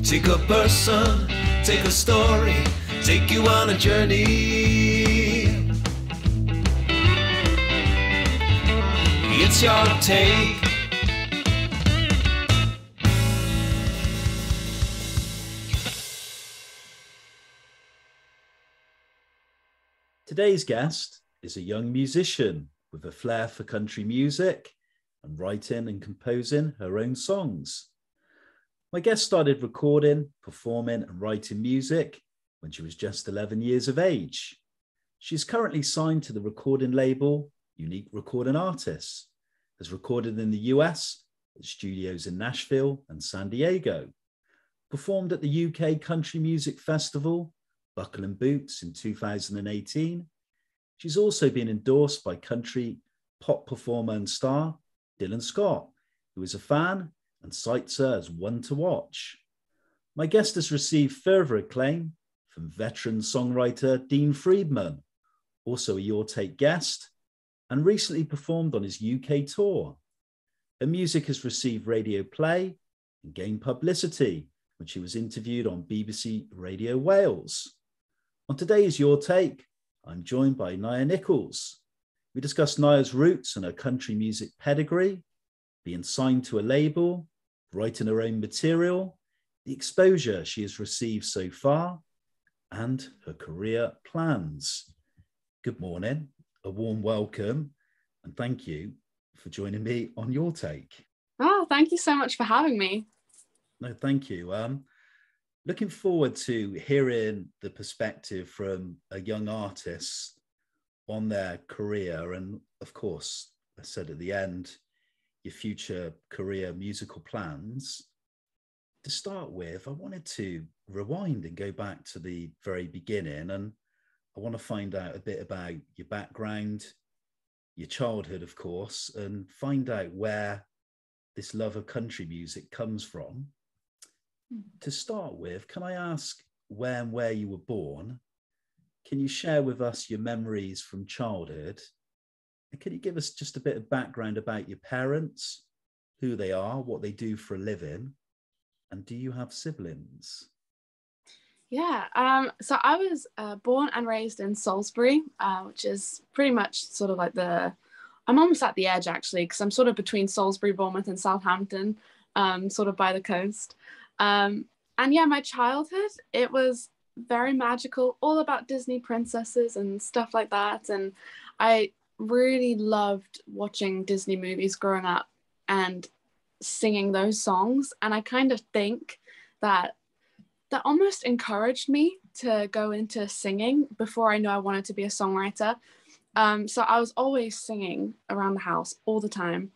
Take a person, take a story, take you on a journey. It's your take. Today's guest is a young musician with a flair for country music and writing and composing her own songs. My guest started recording, performing and writing music when she was just 11 years of age. She's currently signed to the recording label Uniq Recording Artists, has recorded in the US at studios in Nashville and San Diego, performed at the UK Country Music Festival, Buckle and Boots in 2018. She's also been endorsed by country pop performer and star Dylan Scott, who is a fan and cites her as one to watch. My guest has received further acclaim from veteran songwriter Dean Friedman, also a Your Take guest, and recently performed on his UK tour. Her music has received radio play and gained publicity when she was interviewed on BBC Radio Wales. On today's Your Take, I'm joined by Nia Nicholls. We discuss Nia's roots and her country music pedigree, being signed to a label, writing her own material, the exposure she has received so far, and her career plans. Good morning, a warm welcome, and thank you for joining me on Your Take. Oh, thank you so much for having me. No, thank you. Looking forward to hearing the perspective from a young artist on their career and, of course, I said at the end, your future career musical plans. To start with, I wanted to rewind and go back to the very beginning, and I want to find out a bit about your background, your childhood, of course, and find out where this love of country music comes from. To start with, can I ask where you were born? Can you share with us your memories from childhood? And can you give us just a bit of background about your parents, who they are, what they do for a living, and do you have siblings? Yeah, so I was born and raised in Salisbury, which is pretty much sort of like I'm almost at the edge actually, because I'm sort of between Salisbury, Bournemouth and Southampton, sort of by the coast. And yeah, my childhood, it was very magical, all about Disney princesses and stuff like that. And I really loved watching Disney movies growing up and singing those songs. And I kind of think that almost encouraged me to go into singing before I knew I wanted to be a songwriter. So I was always singing around the house all the time.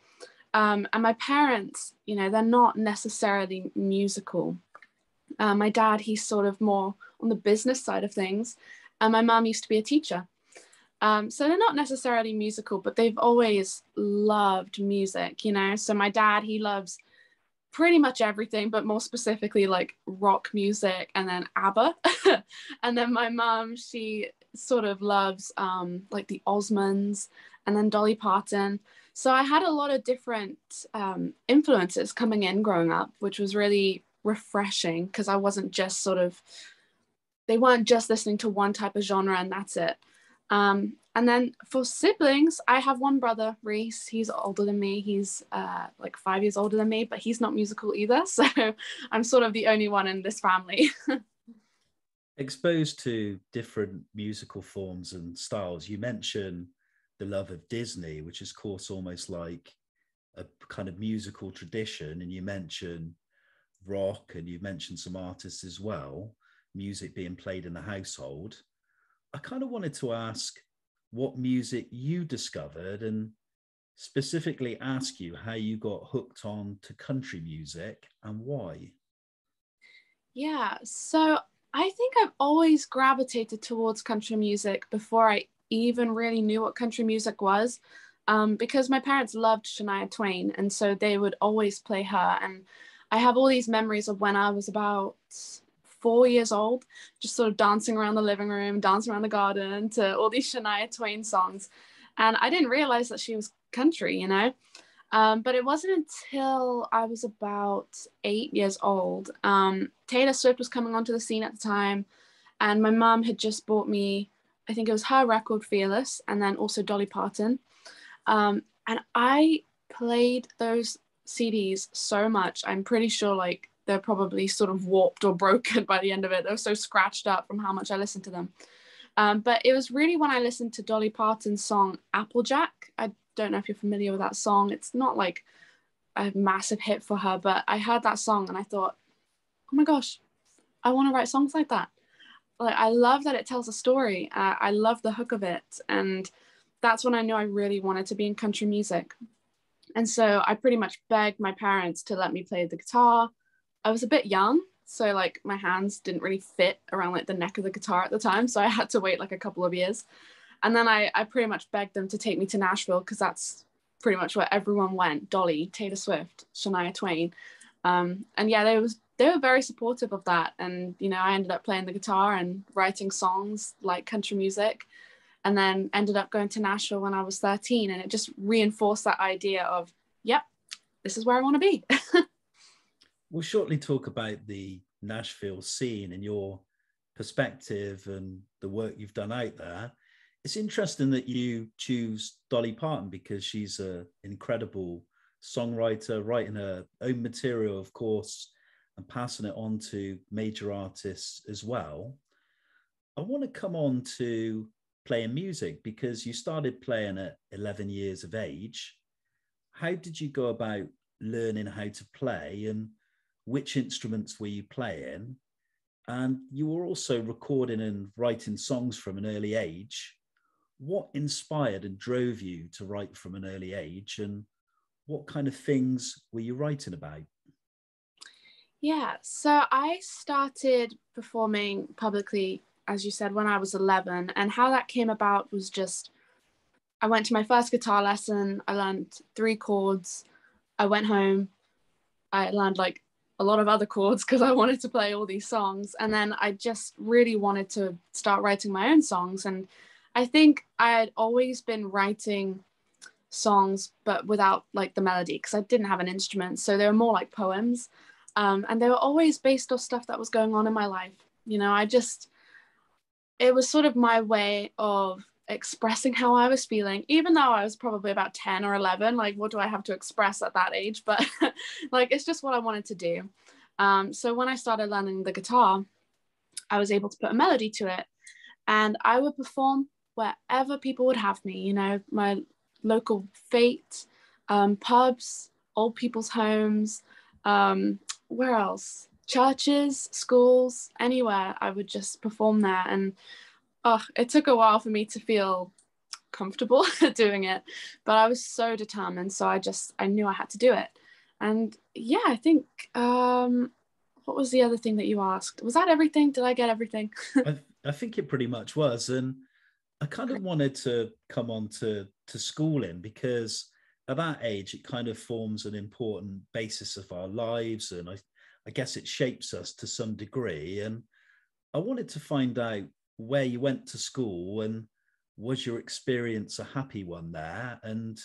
And my parents, you know, they're not necessarily musical. My dad, he's sort of more on the business side of things. And my mum used to be a teacher. So they're not necessarily musical, but they've always loved music, you know. So my dad, he loves pretty much everything, but more specifically like rock music and then ABBA. And then my mum, she sort of loves like the Osmonds and then Dolly Parton. So I had a lot of different influences coming in growing up, which was really refreshing because I wasn't just they weren't just listening to one type of genre and that's it. And then for siblings, I have one brother, Reese. He's older than me. He's like 5 years older than me, but he's not musical either. So I'm sort of the only one in this family. Exposed to different musical forms and styles, you mentioned the love of Disney, which is, of course, almost like a kind of musical tradition. And you mentioned rock and you mentioned some artists as well, music being played in the household. I kind of wanted to ask what music you discovered and specifically ask you how you got hooked on to country music and why. Yeah, so I think I've always gravitated towards country music before I even really knew what country music was, because my parents loved Shania Twain, and so they would always play her. And I have all these memories of when I was about 4 years old, just sort of dancing around the living room, dancing around the garden to all these Shania Twain songs. And I didn't realize that she was country, you know. But it wasn't until I was about 8 years old. Taylor Swift was coming onto the scene at the time, and my mum had just bought me, I think it was her record Fearless, and then also Dolly Parton. And I played those CDs so much. I'm pretty sure like they're probably sort of warped or broken by the end of it. They were so scratched up from how much I listened to them. But it was really when I listened to Dolly Parton's song Applejack. I don't know if you're familiar with that song. It's not like a massive hit for her, but I heard that song and I thought, oh my gosh, I want to write songs like that. Like, I love that it tells a story. I love the hook of it. And that's when I knew I really wanted to be in country music. And so I pretty much begged my parents to let me play the guitar. I was a bit young, so like my hands didn't really fit around like the neck of the guitar at the time. So I had to wait like a couple of years. And then I pretty much begged them to take me to Nashville, because that's pretty much where everyone went. Dolly, Taylor Swift, Shania Twain. And yeah, they were very supportive of that. And, you know, I ended up playing the guitar and writing songs like country music, and then ended up going to Nashville when I was 13. And it just reinforced that idea of, yep, this is where I want to be. We'll shortly talk about the Nashville scene and your perspective and the work you've done out there. It's interesting that you choose Dolly Parton, because she's an incredible songwriter, writing her own material, of course, and passing it on to major artists as well. I want to come on to playing music, because you started playing at 11 years of age. How did you go about learning how to play, and which instruments were you playing? And you were also recording and writing songs from an early age. What inspired and drove you to write from an early age, and what kind of things were you writing about? Yeah, so I started performing publicly, as you said, when I was 11. And how that came about was just, I went to my first guitar lesson. I learned 3 chords. I went home. I learned like a lot of other chords because I wanted to play all these songs. And then I just really wanted to start writing my own songs. And I think I had always been writing songs, but without like the melody, because I didn't have an instrument. So they were more like poems. And they were always based off stuff that was going on in my life. You know, it was sort of my way of expressing how I was feeling, even though I was probably about 10 or 11. Like, what do I have to express at that age? But like, it's just what I wanted to do. So when I started learning the guitar, I was able to put a melody to it, and I would perform wherever people would have me, you know, my local fete, pubs, old people's homes, where else? Churches, schools, anywhere. I would just perform there. And it took a while for me to feel comfortable doing it, but I was so determined. So I knew I had to do it. And yeah, I think, what was the other thing that you asked? Was that everything? Did I get everything? I think it pretty much was. And I kind of wanted to come on to schooling, because at that age, it kind of forms an important basis of our lives. And I guess it shapes us to some degree. And I wanted to find out where you went to school, and was your experience a happy one there? And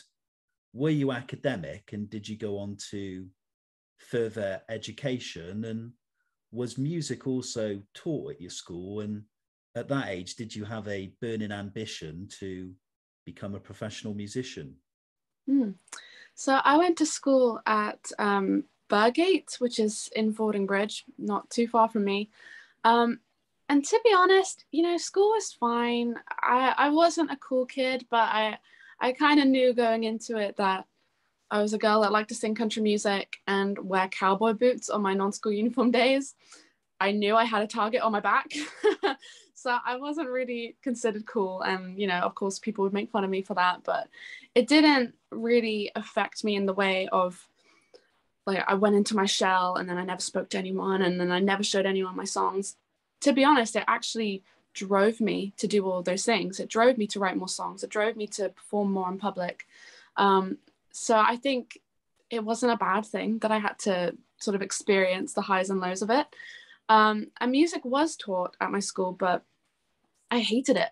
were you academic, and did you go on to further education? And was music also taught at your school? And at that age, did you have a burning ambition to become a professional musician? So I went to school at Burgate, which is in Fordingbridge, not too far from me. And to be honest, you know, school was fine. I wasn't a cool kid, but I kind of knew going into it that I was a girl that liked to sing country music and wear cowboy boots on my non-school uniform days. I knew I had a target on my back. So I wasn't really considered cool. And, you know, of course, people would make fun of me for that, but it didn't really affect me in the way of, like, I went into my shell and then I never spoke to anyone, and then I never showed anyone my songs. To be honest, it actually drove me to do all those things. It drove me to write more songs. It drove me to perform more in public. So I think it wasn't a bad thing that I had to sort of experience the highs and lows of it. And music was taught at my school, but I hated it.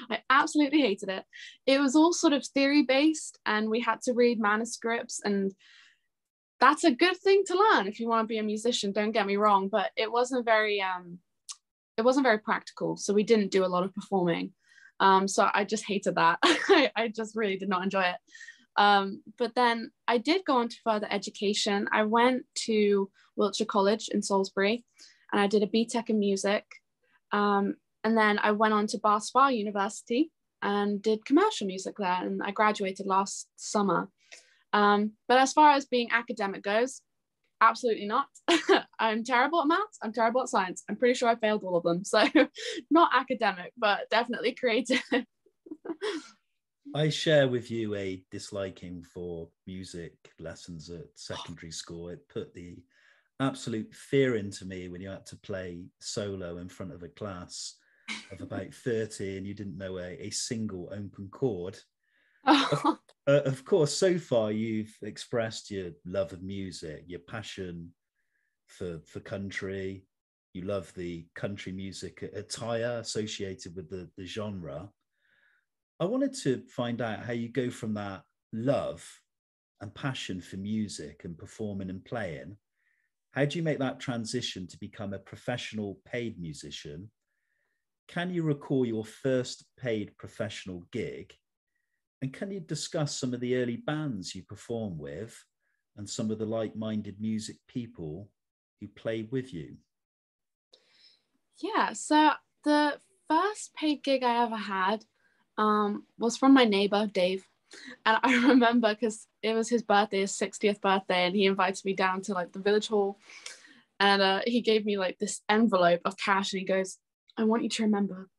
I absolutely hated it. It was all sort of theory based, and we had to read manuscripts, and that's a good thing to learn if you want to be a musician, don't get me wrong, but it wasn't very practical, so we didn't do a lot of performing. So I just hated that. I just really did not enjoy it. But then I did go on to further education. I went to Wiltshire College in Salisbury, and I did a BTEC in music. And then I went on to Bath Spa University and did commercial music there, and I graduated last summer. But as far as being academic goes, absolutely not. I'm terrible at maths, I'm terrible at science. I'm pretty sure I failed all of them. So not academic, but definitely creative. I share with you a disliking for music lessons at secondary school. It put the absolute fear into me when you had to play solo in front of a class of about 30 and you didn't know a single open chord. Of course, so far you've expressed your love of music, your passion for country. You love the country music attire associated with the genre. I wanted to find out how you go from that love and passion for music and performing and playing. How do you make that transition to become a professional paid musician? Can you recall your first paid professional gig? And can you discuss some of the early bands you performed with and some of the like-minded music people who played with you? Yeah, so the first paid gig I ever had was from my neighbor, Dave. And I remember because it was his birthday, his 60th birthday, and he invited me down to like the village hall. And he gave me like this envelope of cash, and he goes, I want you to remember,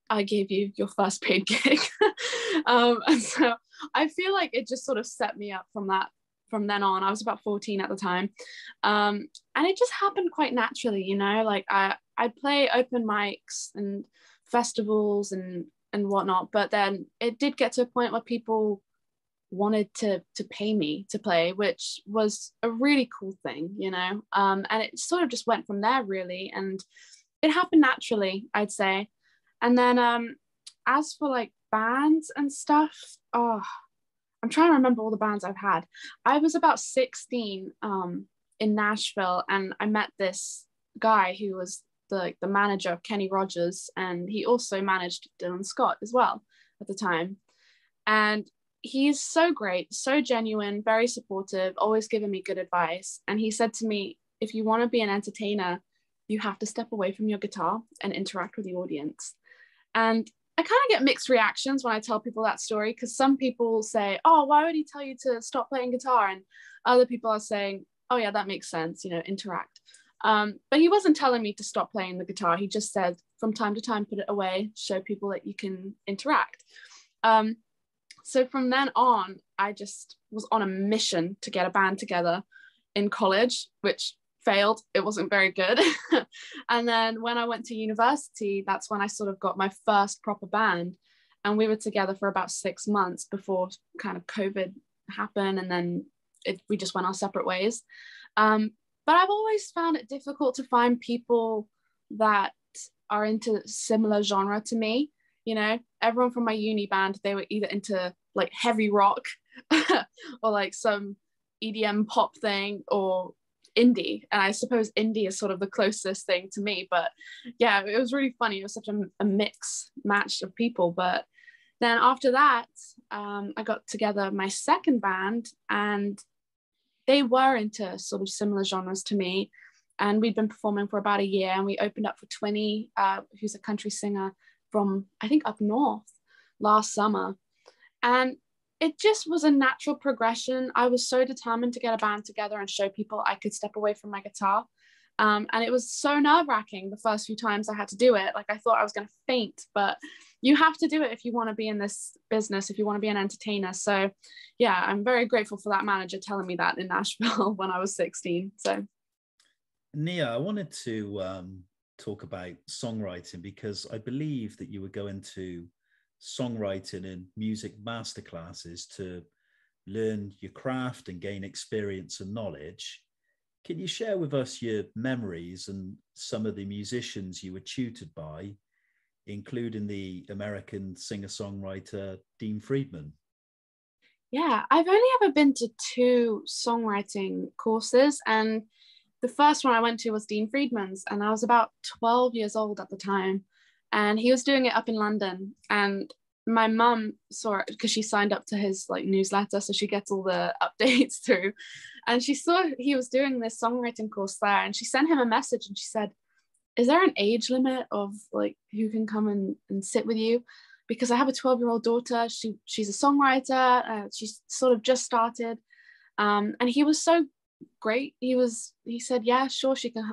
I gave you your first paid gig. And so I feel like it just sort of set me up from then on. I was about 14 at the time. And it just happened quite naturally, you know, like I'd play open mics and festivals and whatnot, but then it did get to a point where people wanted to pay me to play, which was a really cool thing, you know. And it sort of just went from there really, and it happened naturally, I'd say. And then as for like bands and stuff, I'm trying to remember all the bands I've had. I was about 16 in Nashville, and I met this guy who was the manager of Kenny Rogers, and he also managed Dylan Scott as well at the time. And he's so great, so genuine, very supportive, always giving me good advice. And he said to me, if you want to be an entertainer, you have to step away from your guitar and interact with the audience. And I kind of get mixed reactions when I tell people that story, because some people say, oh, why would he tell you to stop playing guitar? And other people are saying, oh yeah, that makes sense, you know, interact. But he wasn't telling me to stop playing the guitar. He just said from time to time, put it away, show people that you can interact. So from then on, I just was on a mission to get a band together in college, which failed. It wasn't very good. And then when I went to university, that's when I sort of got my first proper band. And we were together for about 6 months before kind of COVID happened. And then we just went our separate ways. But I've always found it difficult to find people that are into similar genre to me. You know, everyone from my uni band, they were either into like heavy rock or like some EDM pop thing or indie. And I suppose indie is sort of the closest thing to me. But yeah, it was really funny. It was such a mix match of people. But then after that, I got together my second band, and they were into sort of similar genres to me. And we'd been performing for about a year, and we opened up for Twinny, who's a country singer from, I think, up north last summer. And it just was a natural progression. I was so determined to get a band together and show people I could step away from my guitar. And it was so nerve-wracking the first few times I had to do it. Like, I thought I was going to faint, but you have to do it if you want to be in this business, if you want to be an entertainer. So yeah, I'm very grateful for that manager telling me that in Nashville when I was 16. So Nia, I wanted to talk about songwriting, because I believe that you were going to songwriting and music masterclasses to learn your craft and gain experience and knowledge. Can you share with us your memories and some of the musicians you were tutored by including the American singer-songwriter Dean Friedman. Yeah, I've only ever been to 2 songwriting courses, and the first one I went to was Dean Friedman's, and I was about 12 years old at the time, and he was doing it up in London, and my mum saw it because she signed up to his like newsletter, so she gets all the updates through, and she saw he was doing this songwriting course there, and she sent him a message and she said, is there an age limit of like who can come and sit with you? Because I have a 12-year-old daughter, she's a songwriter, she's sort of just started, and he was so great. He said, yeah, sure, she can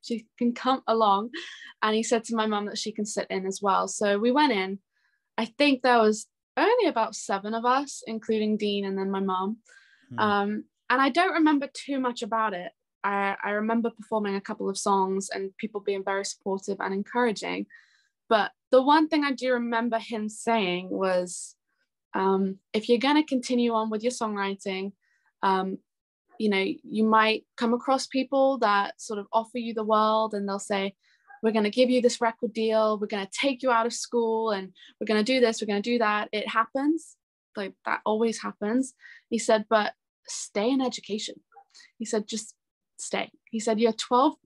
she can come along, and he said to my mum that she can sit in as well. So we went in. I think there was only about 7 of us, including Dean and then my mum. And I don't remember too much about it. I remember performing a couple of songs and people being very supportive and encouraging. But the one thing I do remember him saying was, if you're going to continue on with your songwriting, you know, you might come across people that sort of offer you the world, and they'll say, we're going to give you this record deal, we're going to take you out of school, and we're going to do this, we're going to do that. It happens, like that always happens. He said, but stay in education. He said, just stay. He said, you're 12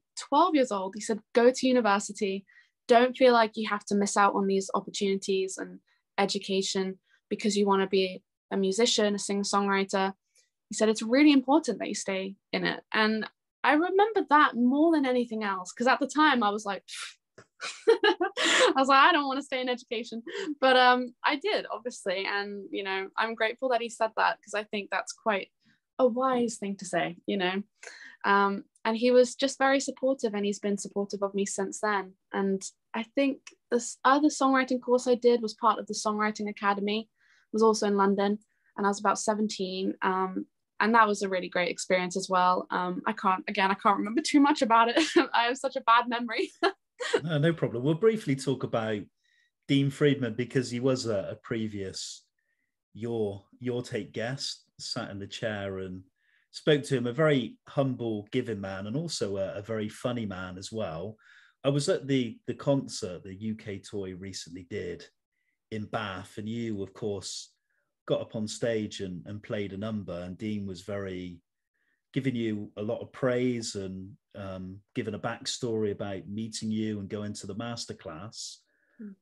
years old. He said, go to university. Don't feel like you have to miss out on these opportunities and education because you want to be a musician, a singer-songwriter. He said, it's really important that you stay in it. And I remember that more than anything else, because at the time I was like, I don't want to stay in education. But I did, obviously. And, you know, I'm grateful that he said that, because I think that's quite a wise thing to say, you know. And he was just very supportive, and he's been supportive of me since then. And I think this other songwriting course I did was part of the Songwriting Academy. It was also in London, and I was about 17. And that was a really great experience as well. I can't remember too much about it. I have such a bad memory. No problem. We'll briefly talk about Dean Friedman, because he was a previous Your Take guest, sat in the chair and spoke to him. A very humble, giving man, and also a very funny man as well. I was at the concert the UK Toy recently did in Bath, and you, of course, got up on stage and played a number, and Dean was very giving you a lot of praise and giving a backstory about meeting you and going to the masterclass.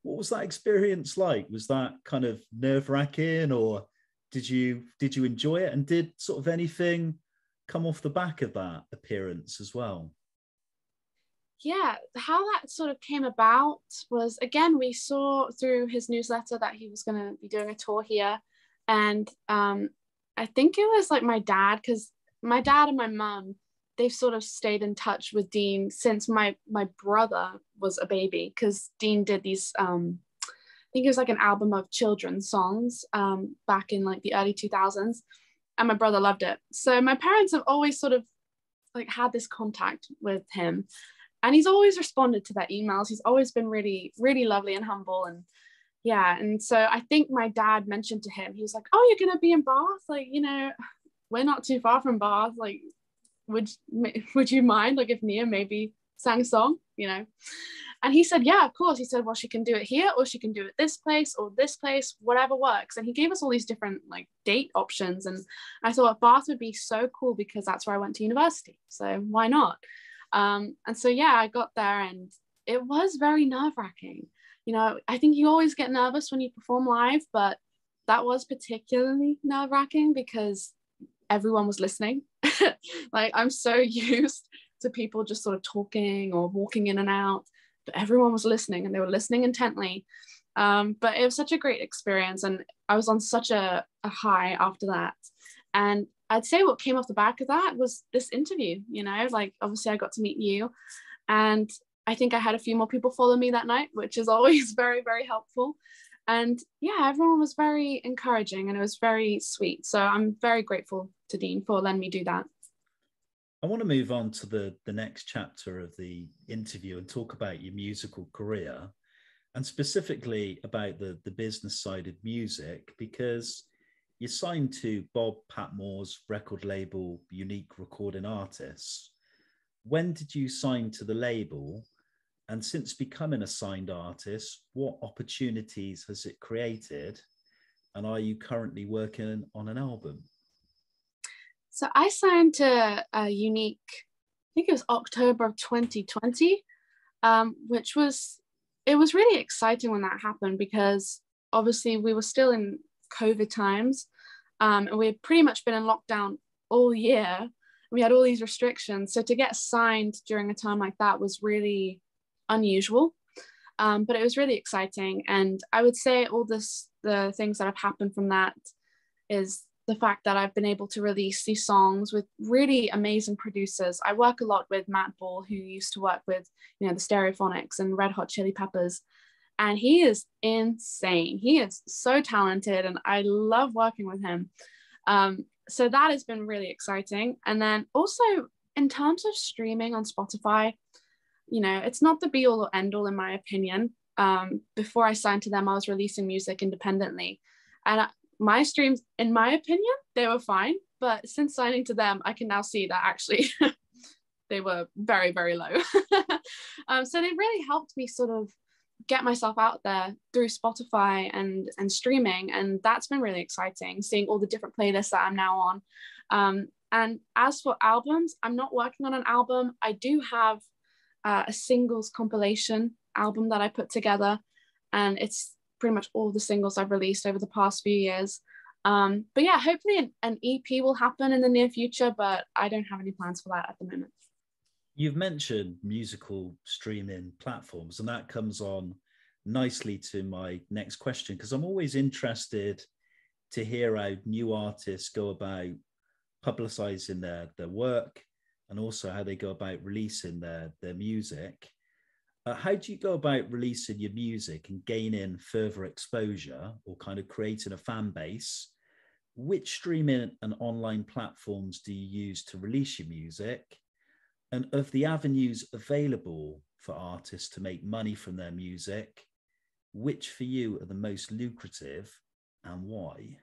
What was that experience like? Was that kind of nerve-wracking, or did you enjoy it? And did sort of anything come off the back of that appearance as well? Yeah, how that sort of came about was, again, we saw through his newsletter that he was going to be doing a tour here. And I think it was like my dad, because my dad and my mum, they've sort of stayed in touch with Dean since my brother was a baby, because Dean did these, I think it was like an album of children's songs back in like the early 2000s, and my brother loved it. So my parents have always sort of like had this contact with him, and he's always responded to their emails. He's always been really, really lovely and humble. And yeah, and so I think my dad mentioned to him, he was like, oh, you're going to be in Bath? Like, you know, we're not too far from Bath. Like, would you mind, like, if Nia maybe sang a song, you know? And he said, yeah, of course. He said, well, she can do it here, or she can do it this place, or this place, whatever works. And he gave us all these different like date options. And I thought Bath would be so cool, because that's where I went to university. So why not? And so, yeah, I got there, and it was very nerve-wracking. You know, I think you always get nervous when you perform live, but that was particularly nerve-wracking because everyone was listening. Like, I'm so used to people just sort of talking or walking in and out, but everyone was listening, and they were listening intently. But it was such a great experience, and I was on such a high after that. And I'd say what came off the back of that was this interview. You know, like, obviously I got to meet you, and I think I had a few more people follow me that night, which is always very, very helpful. And yeah, everyone was very encouraging, and it was very sweet. So I'm very grateful to Dean for letting me do that. I want to move on to the next chapter of the interview and talk about your musical career, and specifically about the business side of music, because you signed to Bob Patmore's record label, Uniq Recording Artists. When did you sign to the label? And since becoming a signed artist, what opportunities has it created? And are you currently working on an album? So I signed to Uniq, I think it was October of 2020, which was, it was really exciting when that happened, because obviously we were still in COVID times, and we had pretty much been in lockdown all year. We had all these restrictions. So to get signed during a time like that was really unusual, but it was really exciting. And I would say the things that have happened from that is the fact that I've been able to release these songs with really amazing producers. I work a lot with Matt Ball, who used to work with, the Stereophonics and Red Hot Chili Peppers. And he is insane. He is so talented, and I love working with him. So that has been really exciting. And then also in terms of streaming on Spotify, it's not the be all or end all in my opinion. Before I signed to them, I was releasing music independently. And my streams, in my opinion, they were fine. But since signing to them, I can now see that actually they were very, very low. So they really helped me sort of get myself out there through Spotify and streaming. And that's been really exciting, seeing all the different playlists that I'm now on. And as for albums, I'm not working on an album. I do have a singles compilation album that I put together, and it's pretty much all the singles I've released over the past few years. But yeah, hopefully an EP will happen in the near future, but I don't have any plans for that at the moment. You've mentioned musical streaming platforms, and that comes on nicely to my next question, because I'm always interested to hear how new artists go about publicizing their work, and also how they go about releasing their music. How do you go about releasing your music and gaining further exposure, or kind of creating a fan base? Which streaming and online platforms do you use to release your music? And of the avenues available for artists to make money from their music, which for you are the most lucrative and why?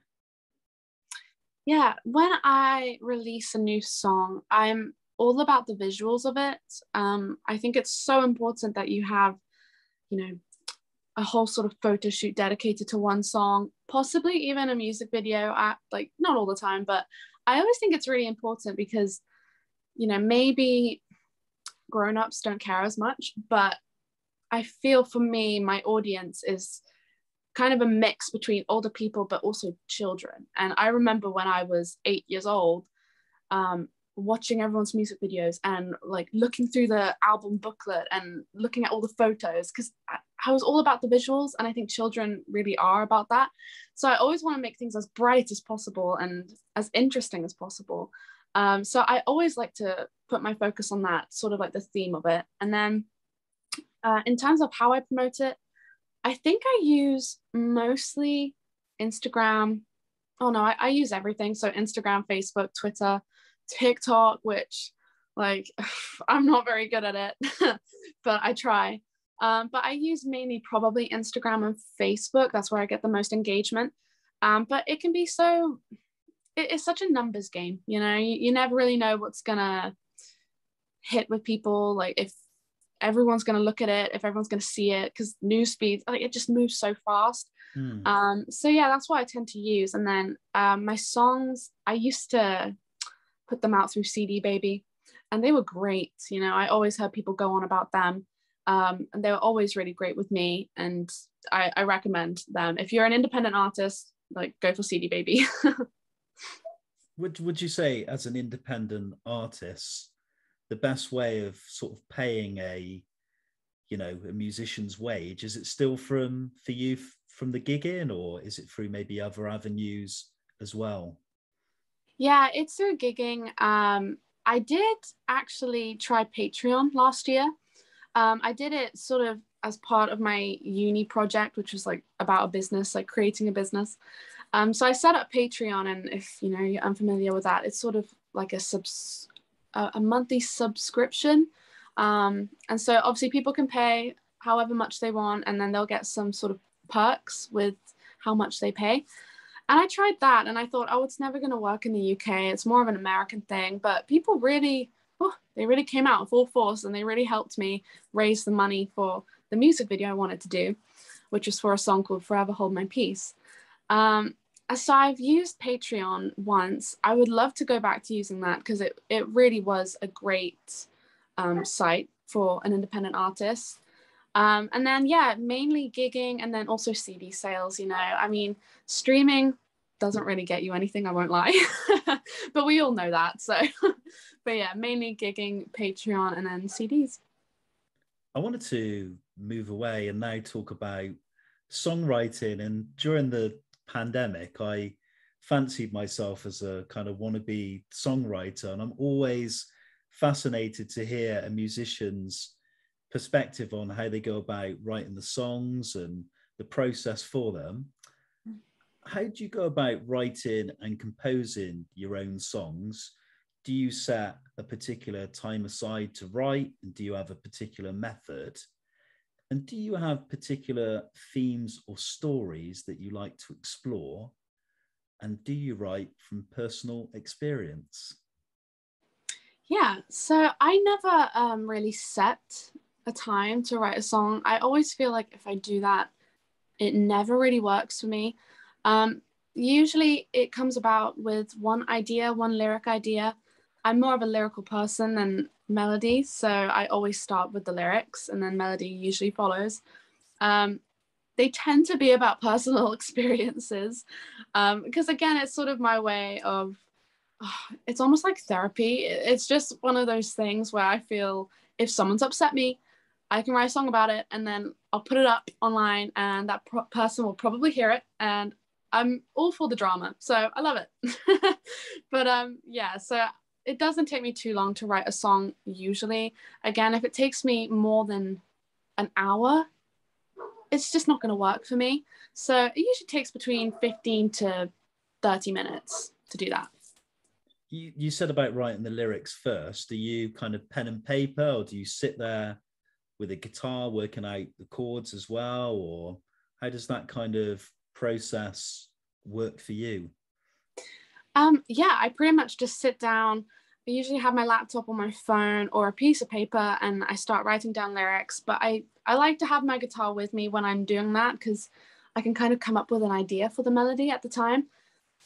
Yeah, when I release a new song, I'm all about the visuals of it. I think it's so important that you have, a whole sort of photo shoot dedicated to one song, possibly even a music video, like not all the time, but I always think it's really important because, maybe grown-ups don't care as much, but I feel for me, my audience is kind of a mix between older people, but also children. And I remember when I was 8 years old, watching everyone's music videos and like looking through the album booklet and looking at all the photos, because I was all about the visuals, and I think children really are about that. So I always want to make things as bright as possible and as interesting as possible. So I always like to put my focus on that, sort of like the theme of it. And then in terms of how I promote it, I think I use mostly Instagram. Oh no, I use everything. So Instagram, Facebook, Twitter, TikTok, which like I'm not very good at it, but I try. But I use mainly probably Instagram and Facebook. That's where I get the most engagement. But it can be it's such a numbers game, you never really know what's gonna hit with people, like if everyone's gonna look at it, if everyone's gonna see it, because news feeds, like it just moves so fast. So yeah, that's what I tend to use. And then my songs, I used to put them out through CD Baby, and they were great. I always heard people go on about them, and they were always really great with me, and I recommend them. If you're an independent artist, like go for CD Baby. Would you say, as an independent artist, the best way of sort of paying a musician's wage, is it still for you from the gigging, or is it through maybe other avenues as well? Yeah, it's through gigging. I did actually try Patreon last year. I did it sort of as part of my uni project, which was like about a business, like creating a business. So I set up Patreon, and if you're unfamiliar with that, it's sort of like a monthly subscription. And so obviously people can pay however much they want, and then they'll get some sort of perks with how much they pay. And I tried that, and I thought, oh, it's never going to work in the UK. It's more of an American thing. But people really they really came out in full force, and they really helped me raise the money for the music video I wanted to do, which was for a song called Forever Hold My Peace. So I've used Patreon once. I would love to go back to using that, because it really was a great site for an independent artist. And then, yeah, mainly gigging, and then also CD sales. You know, I mean, streaming doesn't really get you anything, I won't lie, but we all know that. So, but yeah, mainly gigging, Patreon, and then CDs. I wanted to move away and now talk about songwriting. And during the pandemic, I fancied myself as a kind of wannabe songwriter, and I'm always fascinated to hear a musician's perspective on how they go about writing the songs and the process for them. How do you go about writing and composing your own songs? Do you set a particular time aside to write, and do you have a particular method? And do you have particular themes or stories that you like to explore? And do you write from personal experience? Yeah, so I never really set a time to write a song. I always feel like if I do that, it never really works for me. Usually it comes about with one idea, one lyric idea. I'm more of a lyrical person than melody, so I always start with the lyrics, and then melody usually follows. They tend to be about personal experiences, because again, it's sort of my way of, it's almost like therapy. It's just one of those things where I feel if someone's upset me, I can write a song about it, and then I'll put it up online, and that person will probably hear it, and I'm all for the drama, so I love it. But yeah, so it doesn't take me too long to write a song usually. Again, if it takes me more than an hour, it's just not going to work for me. So it usually takes between 15 to 30 minutes to do that. You said about writing the lyrics first. Do you kind of pen and paper, or do you sit there with a guitar working out the chords as well? Or how does that kind of process work for you? Yeah, I pretty much just sit down. I usually have my laptop or my phone or a piece of paper, and I start writing down lyrics. But I like to have my guitar with me when I'm doing that, because I can kind of come up with an idea for the melody at the time.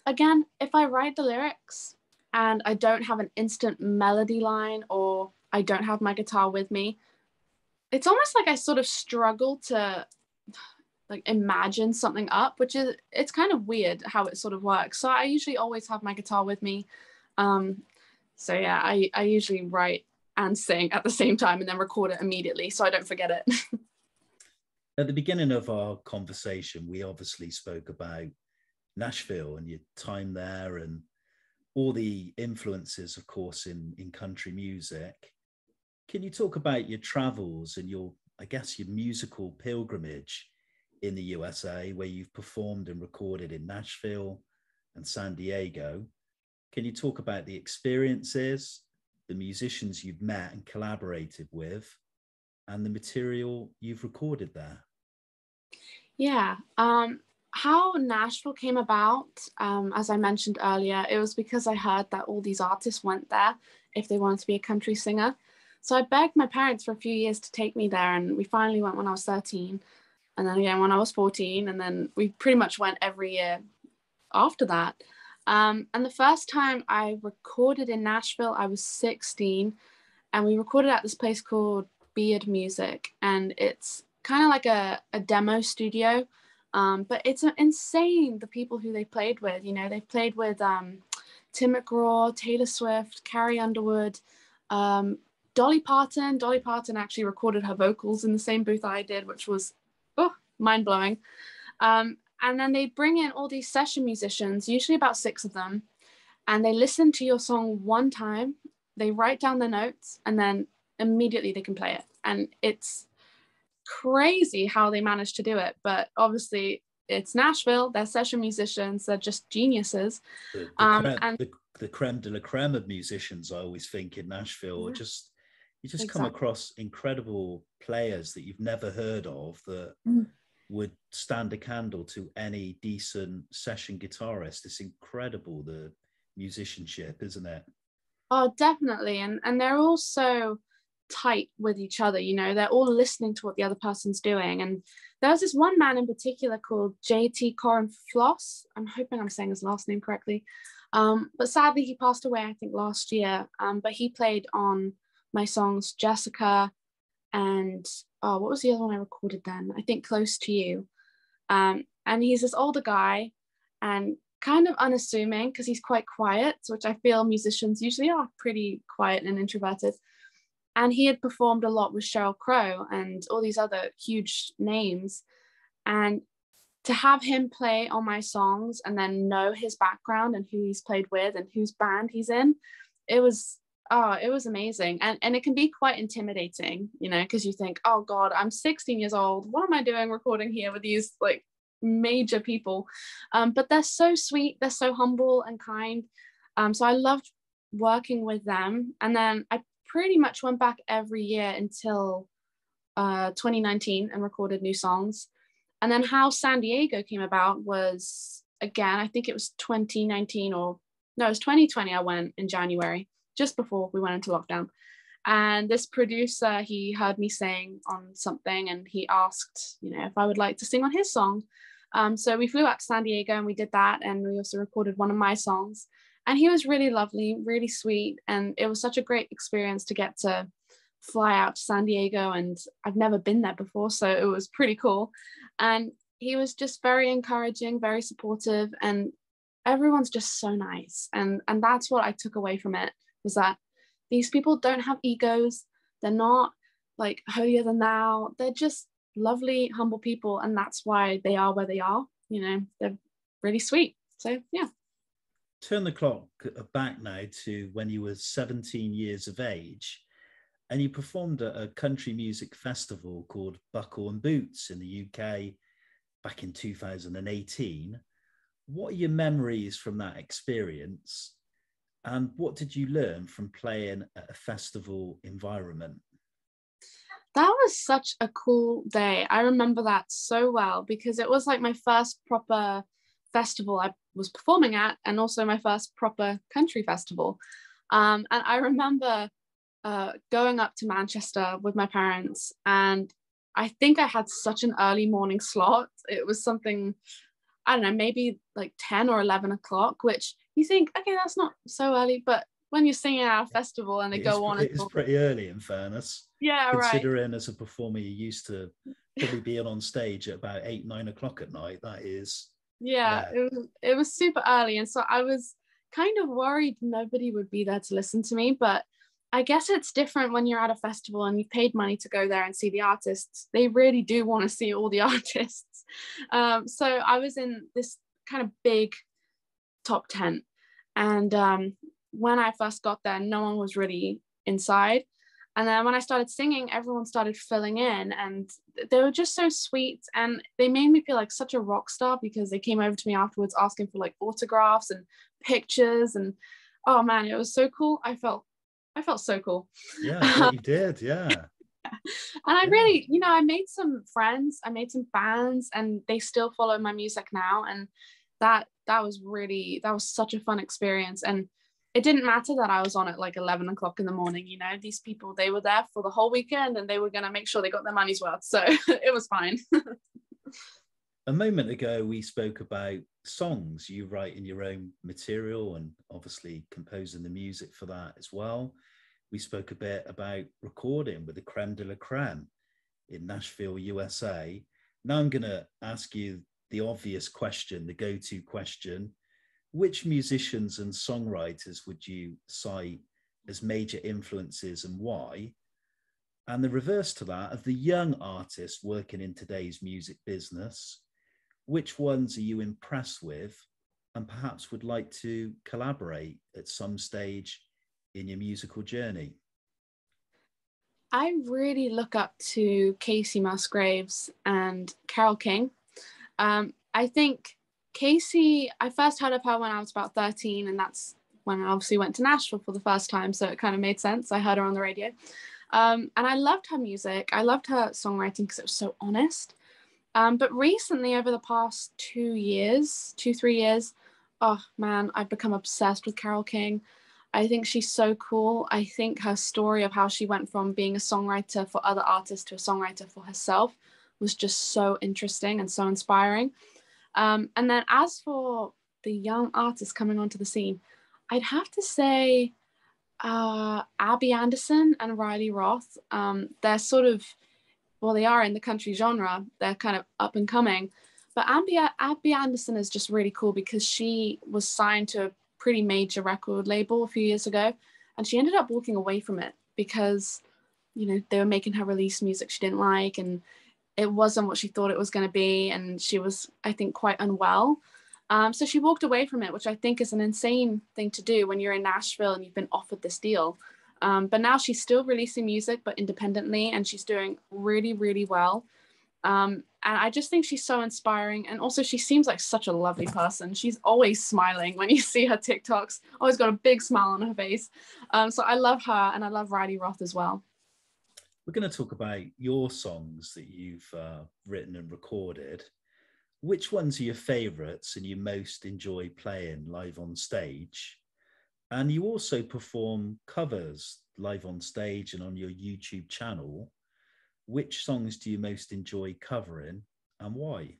Again, if I write the lyrics and I don't have an instant melody line, or I don't have my guitar with me, it's almost like I sort of struggle to like imagine something up, which is, it's kind of weird how it sort of works. So I usually always have my guitar with me. So yeah, I usually write and sing at the same time, and then record it immediately so I don't forget it. At the beginning of our conversation, we obviously spoke about Nashville and your time there, and all the influences, of course, in country music. Can you talk about your travels and your, I guess, your musical pilgrimage in the USA, where you've performed and recorded in Nashville and San Diego? Can you talk about the experiences, the musicians you've met and collaborated with, and the material you've recorded there? Yeah. How Nashville came about, as I mentioned earlier, it was because I heard that all these artists went there if they wanted to be a country singer. So I begged my parents for a few years to take me there, and we finally went when I was 13, and then again when I was 14, and then we pretty much went every year after that. And the first time I recorded in Nashville, I was 16, and we recorded at this place called Beard Music, and it's kind of like a demo studio, but it's insane, the people who they played with. You know, they played with Tim McGraw, Taylor Swift, Carrie Underwood, Dolly Parton. Dolly Parton actually recorded her vocals in the same booth I did, which was mind-blowing. And then they bring in all these session musicians, usually about 6 of them, and they listen to your song one time, they write down the notes, and then immediately they can play it. And it's crazy how they manage to do it. But obviously it's Nashville, they're session musicians, they're just geniuses. The creme de la creme of musicians, I always think, in Nashville. Yeah. You just come across incredible players that you've never heard of that would stand a candle to any decent session guitarist. It's incredible, the musicianship, isn't it? Oh, definitely. And they're all so tight with each other, you know, they're all listening to what the other person's doing. And there was this one man in particular called JT Corin Floss. I'm hoping I'm saying his last name correctly. But sadly, he passed away, I think, last year. But he played on my songs Jessica and, oh, what was the other one I recorded then? I think Close to You. And he's this older guy and kind of unassuming because he's quite quiet, which I feel musicians usually are, pretty quiet and introverted. And he had performed a lot with Sheryl Crow and all these other huge names. And to have him play on my songs and then know his background and who he's played with and whose band he's in, it was amazing. And it can be quite intimidating, you know, because you think, oh God, I'm 16 years old. What am I doing recording here with these like major people? But they're so sweet. They're so humble and kind. So I loved working with them. And then I pretty much went back every year until 2019 and recorded new songs. And then how San Diego came about was, again, I think it was 2019 or no, it was 2020. I went in January, just before we went into lockdown. And this producer, he heard me sing on something and he asked, you know, if I would like to sing on his song. So we flew out to San Diego and we did that. And we also recorded one of my songs. And he was really lovely, really sweet. And it was such a great experience to get to fly out to San Diego. And I've never been there before, so it was pretty cool. And he was just very encouraging, very supportive. And everyone's just so nice. And that's what I took away from it, was that these people don't have egos. They're not like holier than thou. They're just lovely, humble people. And that's why they are where they are. You know, they're really sweet. So, yeah. Turn the clock back now to when you were 17 years of age and you performed at a country music festival called Buckle and Boots in the UK back in 2018. What are your memories from that experience? And what did you learn from playing at a festival environment? That was such a cool day. I remember that so well because it was like my first proper festival I was performing at, and also my first proper country festival. And I remember going up to Manchester with my parents, and I think I had such an early morning slot. It was something, I don't know, maybe like 10 or 11 o'clock, which you think, okay, that's not so early, but when you're singing at a festival and they go on. It's pretty early, in fairness. Yeah, Considering right. as a performer, you're used to probably being on stage at about 8-9 o'clock at night. That is... Yeah, it was super early. And so I was kind of worried nobody would be there to listen to me. But I guess it's different when you're at a festival and you've paid money to go there and see the artists. They really do want to see all the artists. So I was in this kind of big top tent. And when I first got there, no one was really inside. And then when I started singing, everyone started filling in and they were just so sweet. And they made me feel like such a rock star because they came over to me afterwards asking for like autographs and pictures. And oh man, it was so cool. I felt so cool. Yeah, I bet you did. Yeah. And I really, you know, I made some friends, I made some fans, and they still follow my music now. And that was such a fun experience. And it didn't matter that I was on at like 11 o'clock in the morning, you know, these people, they were there for the whole weekend and they were going to make sure they got their money's worth. So it was fine. A moment ago, we spoke about songs. You write in your own material and obviously composing the music for that as well. We spoke a bit about recording with the creme de la creme in Nashville, USA. Now I'm going to ask you the obvious question, the go-to question. Which musicians and songwriters would you cite as major influences and why? And the reverse to that, of the young artists working in today's music business, which ones are you impressed with and perhaps would like to collaborate at some stage in your musical journey? I really look up to Casey Musgraves and Carole King. I think Casey, I first heard of her when I was about 13, and that's when I obviously went to Nashville for the first time, so it kind of made sense. I heard her on the radio. And I loved her music. I loved her songwriting because it was so honest. But recently, over the past 2, 3 years, oh man, I've become obsessed with Carole King. I think she's so cool. I think her story of how she went from being a songwriter for other artists to a songwriter for herself was just so interesting and so inspiring. And then as for the young artists coming onto the scene, I'd have to say Abby Anderson and Riley Roth. They're sort of, well, they are in the country genre. They're kind of up and coming. But Abby Anderson is just really cool because she was signed to a pretty major record label a few years ago, and she ended up walking away from it because, you know, they were making her release music she didn't like, and it wasn't what she thought it was going to be, and she was, I think, quite unwell. So she walked away from it, which I think is an insane thing to do when you're in Nashville and you've been offered this deal. But now she's still releasing music, but independently, and she's doing really, really well. And I just think she's so inspiring. And also she seems like such a lovely person. She's always smiling when you see her TikToks, always got a big smile on her face. So I love her, and I love Riley Roth as well. We're going to talk about your songs that you've written and recorded. Which ones are your favourites and you most enjoy playing live on stage? And you also perform covers live on stage and on your YouTube channel. Which songs do you most enjoy covering and why?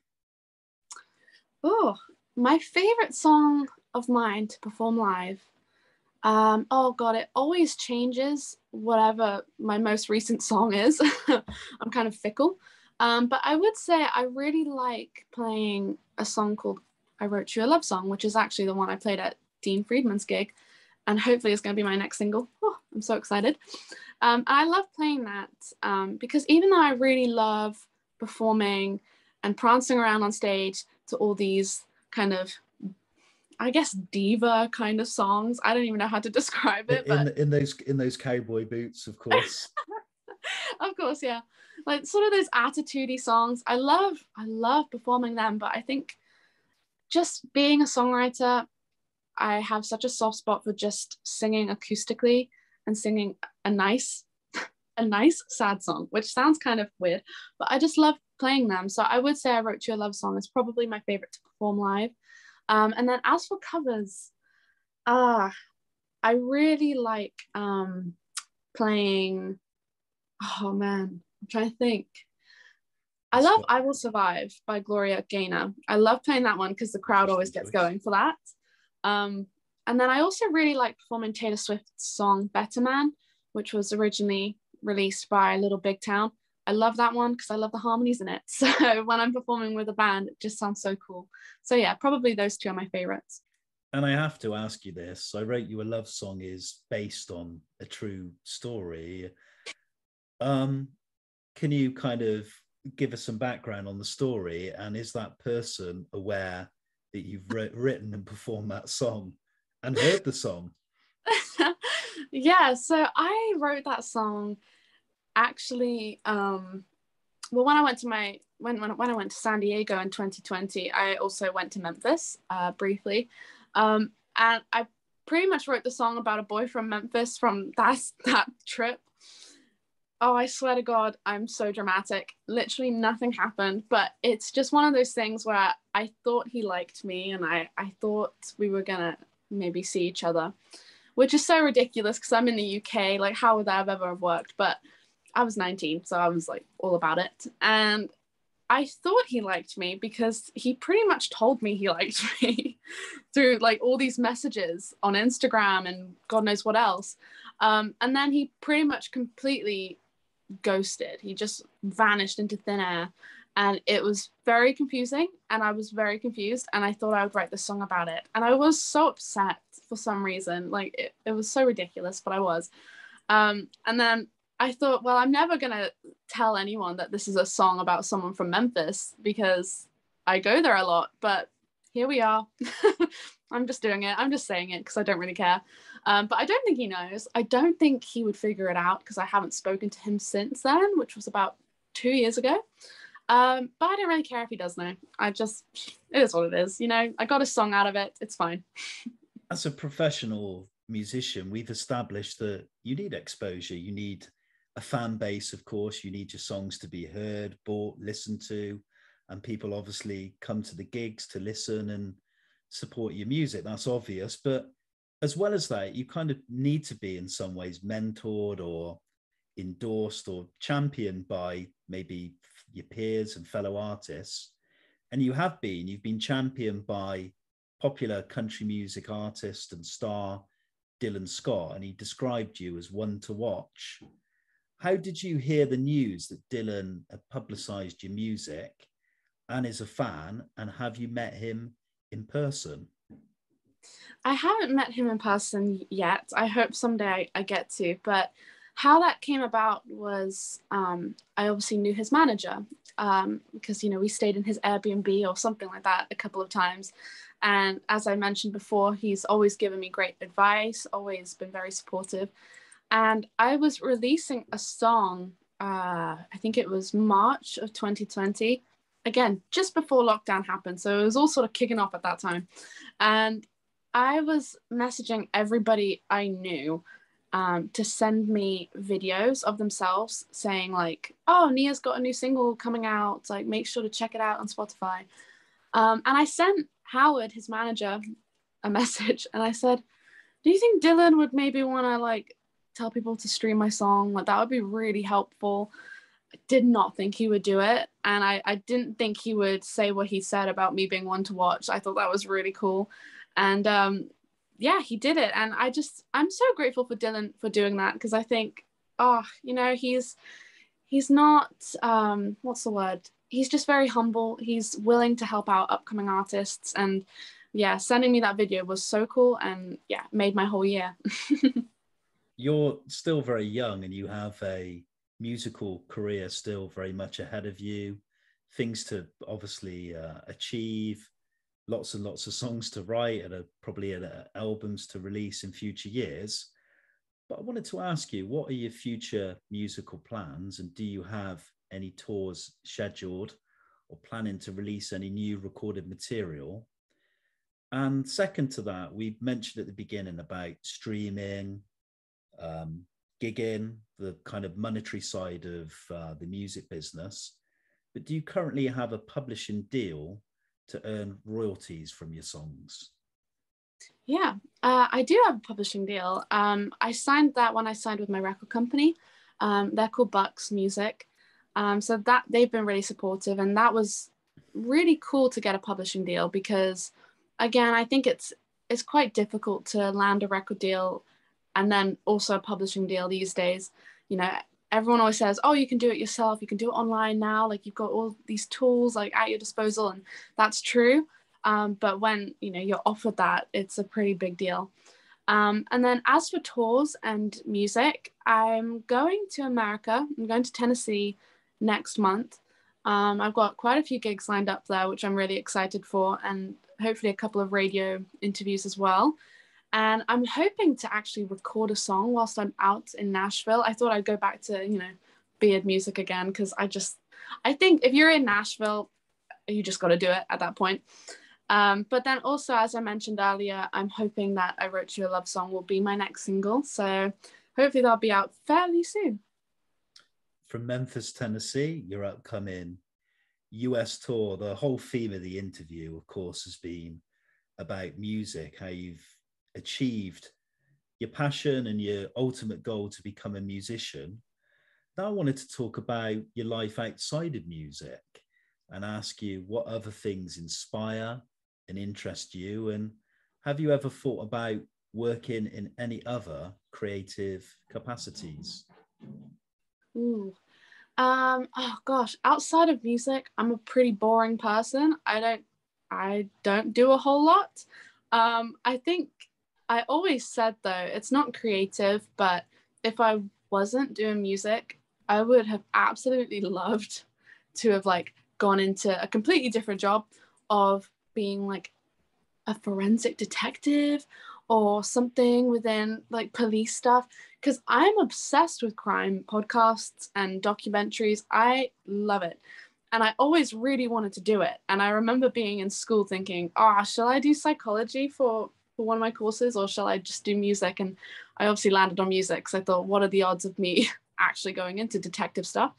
Oh, my favourite song of mine to perform live. Oh God, it always changes whatever my most recent song is. I'm kind of fickle. But I would say I really like playing a song called I Wrote You a Love Song, which is actually the one I played at Dean Friedman's gig. And hopefully it's going to be my next single. Oh, I'm so excited. I love playing that because even though I really love performing and prancing around on stage to all these kind of, I guess, diva kind of songs. I don't even know how to describe it. In those cowboy boots, of course. Of course, yeah. Like sort of those attitude-y songs. I love performing them, but I think just being a songwriter, I have such a soft spot for just singing acoustically and singing a nice sad song, which sounds kind of weird, but I just love playing them. So I would say I Wrote You a Love Song is probably my favorite to perform live. And then as for covers, I really like playing, oh man, I'm trying to think. I love I Will Survive by Gloria Gaynor. I love playing that one because the crowd always gets going for that. And then I also really like performing Taylor Swift's song Better Man, which was originally released by Little Big Town. I love that one because I love the harmonies in it. So when I'm performing with a band, it just sounds so cool. So yeah, probably those two are my favorites. And I have to ask you this. I Wrote You a Love Song is based on a true story. Can you kind of give us some background on the story? And is that person aware that you've written and performed that song and heard the song? Yeah, so I wrote that song actually well when I went to when I went to San Diego in 2020. I also went to Memphis briefly, and I pretty much wrote the song about a boy from Memphis from that trip. Oh, I swear to God, I'm so dramatic. Literally nothing happened, but it's just one of those things where I thought he liked me and I thought we were gonna maybe see each other, which is so ridiculous because I'm in the UK. Like, how would that have ever worked? But I was 19, so I was like all about it. And I thought he liked me because he pretty much told me he liked me through like all these messages on Instagram and God knows what else. And then he pretty much completely ghosted. He just vanished into thin air. And it was very confusing. And I was very confused. And I thought I would write the song about it. And I was so upset for some reason. Like it was so ridiculous, but I was. And then I thought, well, I'm never going to tell anyone that this is a song about someone from Memphis because I go there a lot, but here we are. I'm just doing it. I'm just saying it because I don't really care. But I don't think he knows. I don't think he would figure it out because I haven't spoken to him since then, which was about 2 years ago. But I don't really care if he does know. It is what it is. You know, I got a song out of it. It's fine. As a professional musician, we've established that you need exposure. You need a fan base, of course. You need your songs to be heard, bought, listened to, and people obviously come to the gigs to listen and support your music. That's obvious. But as well as that, you kind of need to be in some ways mentored or endorsed or championed by maybe your peers and fellow artists. And you've been championed by popular country music artist and star Dylan Scott, and he described you as one to watch. How did you hear the news that Dylan had publicized your music and is a fan, and have you met him in person? I haven't met him in person yet. I hope someday I get to, but how that came about was I obviously knew his manager because, you know, we stayed in his Airbnb or something like that a couple of times. And as I mentioned before, he's always given me great advice, always been very supportive. And I was releasing a song, I think it was March of 2020, again, just before lockdown happened. So it was all sort of kicking off at that time. And I was messaging everybody I knew to send me videos of themselves saying like, oh, Nia's got a new single coming out, like make sure to check it out on Spotify. And I sent Howard, his manager, a message, and I said, do you think Dylan would maybe want to like tell people to stream my song? Like that would be really helpful. I did not think he would do it, and I didn't think he would say what he said about me being one to watch. I thought that was really cool. And yeah, he did it. And I'm so grateful for Dylan for doing that, because I think, oh, you know, he's not, what's the word? He's just very humble. He's willing to help out upcoming artists. And yeah, sending me that video was so cool, and yeah, made my whole year. You're still very young and you have a musical career still very much ahead of you, things to obviously achieve, lots and lots of songs to write, and probably albums to release in future years. But I wanted to ask you, what are your future musical plans, and do you have any tours scheduled or planning to release any new recorded material? And second to that, we mentioned at the beginning about streaming, gigging, the kind of monetary side of the music business. But do you currently have a publishing deal to earn royalties from your songs? Yeah, I do have a publishing deal. I signed that when I signed with my record company. They're called Bucks Music. So that they've been really supportive, and that was really cool to get a publishing deal, because again, I think it's quite difficult to land a record deal and then also a publishing deal these days. You know, everyone always says, oh, you can do it yourself, you can do it online now, like you've got all these tools like at your disposal, and that's true. But when, you know, you're offered that, it's a pretty big deal. And then as for tours and music, I'm going to America. I'm going to Tennessee next month. I've got quite a few gigs lined up there, which I'm really excited for, and hopefully a couple of radio interviews as well. And I'm hoping to actually record a song whilst I'm out in Nashville. I thought I'd go back to, you know, beard music again, because I think if you're in Nashville, you just got to do it at that point. But then also, as I mentioned earlier, I'm hoping that I Wrote You a Love Song will be my next single. So hopefully that'll be out fairly soon. From Memphis, Tennessee, your upcoming US tour, the whole theme of the interview, of course, has been about music, how you've achieved your passion and your ultimate goal to become a musician. Now I wanted to talk about your life outside of music and ask you what other things inspire and interest you, and have you ever thought about working in any other creative capacities? Ooh. Oh gosh, outside of music, I'm a pretty boring person. I don't do a whole lot. I think I always said, though, it's not creative, but if I wasn't doing music, I would have absolutely loved to have like gone into a completely different job of being like a forensic detective or something within like police stuff, because I'm obsessed with crime podcasts and documentaries. I love it. And I always really wanted to do it. And I remember being in school thinking, oh, shall I do psychology for one of my courses, or shall I just do music? And I obviously landed on music, because I thought, what are the odds of me actually going into detective stuff?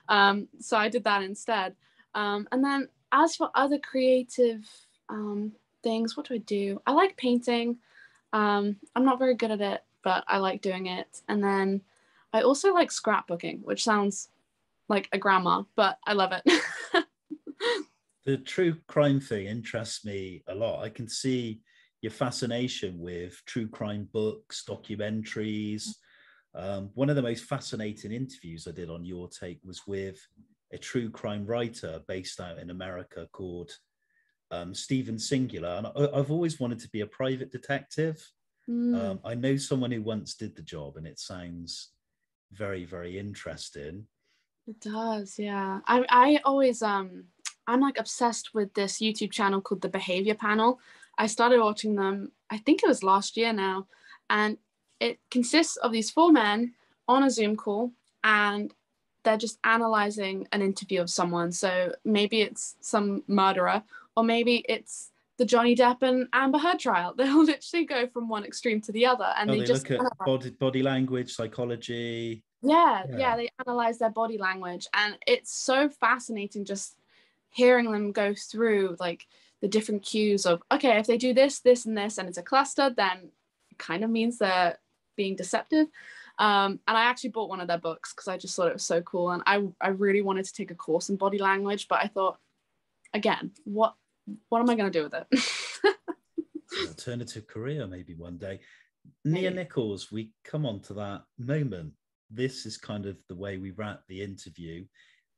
So I did that instead. And then as for other creative things, what do? I like painting. I'm not very good at it, but I like doing it. And then I also like scrapbooking, which sounds like a grandma, but I love it. The true crime thing interests me a lot. I can see your fascination with true crime books, documentaries. One of the most fascinating interviews I did on Your Take was with a true crime writer based out in America called Stephen Singular. And I've always wanted to be a private detective. I know someone who once did the job, and it sounds very, very interesting. It does, yeah. I always I'm like obsessed with this YouTube channel called the Behaviour Panel. I started watching them, I think it was last year now, and it consists of these 4 men on a Zoom call, and they're just analyzing an interview of someone. So maybe it's some murderer, or maybe it's the Johnny Depp and Amber Heard trial. They'll literally go from one extreme to the other, and they just look at body language, psychology. Yeah, they analyze their body language, and it's so fascinating just hearing them go through like the different cues of, okay, if they do this, this, and this, and it's a cluster, then it kind of means they're being deceptive. And I actually bought one of their books because I just thought it was so cool, and I really wanted to take a course in body language, but I thought, again, what am I going to do with it? Alternative career maybe one day. Nia Nicholls, we come on to that moment. This is kind of the way we wrap the interview.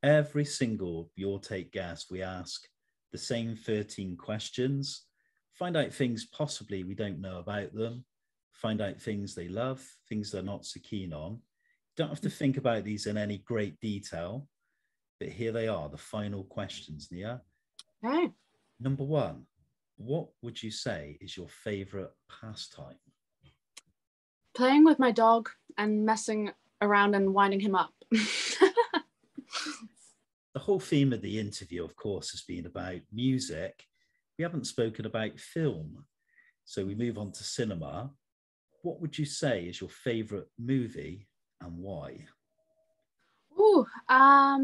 Every single Your Take guest, we ask the same 13 questions, find out things possibly we don't know about them, find out things they love, things they're not so keen on. You don't have to think about these in any great detail, but here they are, the final questions, Nia. Okay. Number 1, what would you say is your favorite pastime? Playing with my dog and messing around and winding him up. The whole theme of the interview, of course, has been about music. We haven't spoken about film. So we move on to cinema. What would you say is your favorite movie and why? Ooh, I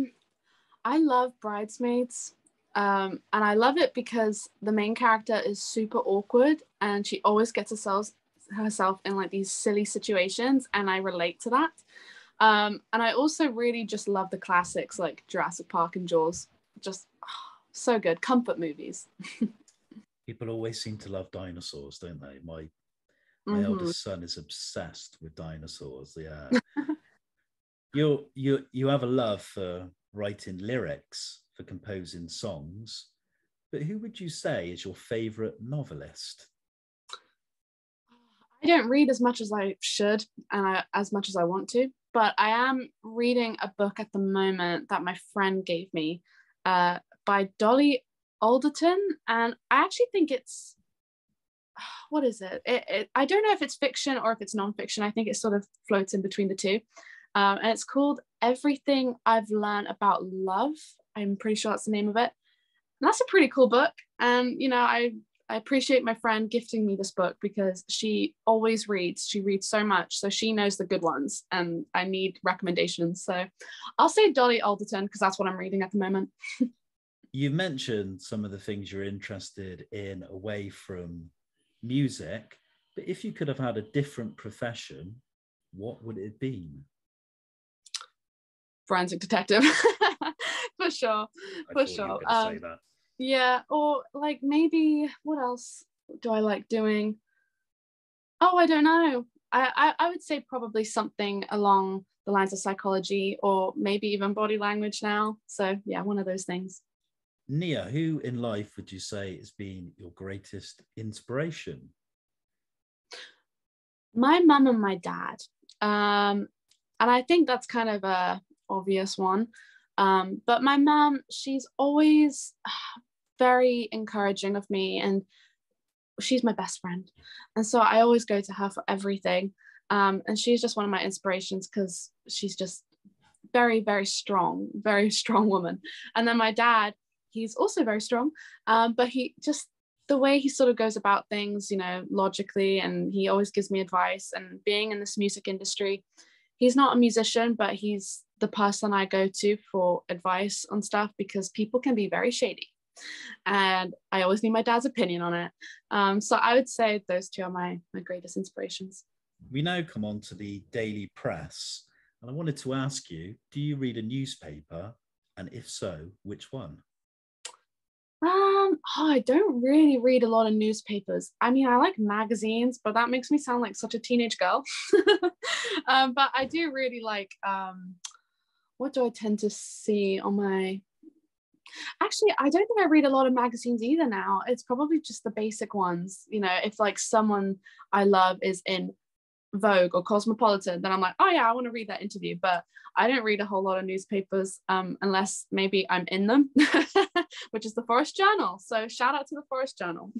love Bridesmaids. And I love it because the main character is super awkward, and she always gets herself in like these silly situations, and I relate to that. And I also really just love the classics like Jurassic Park and Jaws. Just so good. Comfort movies. People always seem to love dinosaurs, don't they? My eldest son is obsessed with dinosaurs. Yeah. You have a love for writing lyrics, for composing songs, but who would you say is your favorite novelist? I don't read as much as I should, and as much as I want to, but I am reading a book at the moment that my friend gave me by Dolly Alderton, and I actually think it's, what is it? I don't know if it's fiction or if it's nonfiction. I think it sort of floats in between the two. And it's called Everything I've Learned About Love. I'm pretty sure that's the name of it. And that's a pretty cool book. And, you know, I appreciate my friend gifting me this book because she always reads. She reads so much. So she knows the good ones, and I need recommendations. So I'll say Dolly Alderton because that's what I'm reading at the moment. You mentioned some of the things you're interested in away from music, but if you could have had a different profession, what would it have been? Forensic detective. For sure. For sure. Say that. Yeah, or like maybe what else do I like doing? Oh, I don't know. I would say probably something along the lines of psychology, or maybe even body language now. So yeah, one of those things. Nia, who in life would you say has been your greatest inspiration? My mum and my dad. And I think that's kind of a obvious one. But my mum, she's always very encouraging of me, and she's my best friend. And so I always go to her for everything. And she's just one of my inspirations because she's just very, very strong woman. And then my dad, he's also very strong, but he just, the way he sort of goes about things, you know, logically, and he always gives me advice. And being in this music industry, he's not a musician, but he's the person I go to for advice on stuff because people can be very shady. and I always need my dad's opinion on it. So I would say those two are my greatest inspirations. We now come on to the daily press, and I wanted to ask you, do you read a newspaper? And if so, which one? I don't really read a lot of newspapers. I mean, I like magazines, but that makes me sound like such a teenage girl. But I do really like, what do I tend to see on my... Actually, I don't think I read a lot of magazines either now. It's probably just the basic ones. You know, if like someone I love is in Vogue or Cosmopolitan, then I'm like, oh yeah, I want to read that interview. But I don't read a whole lot of newspapers unless maybe I'm in them, which is the Forest Journal. So shout out to the Forest Journal.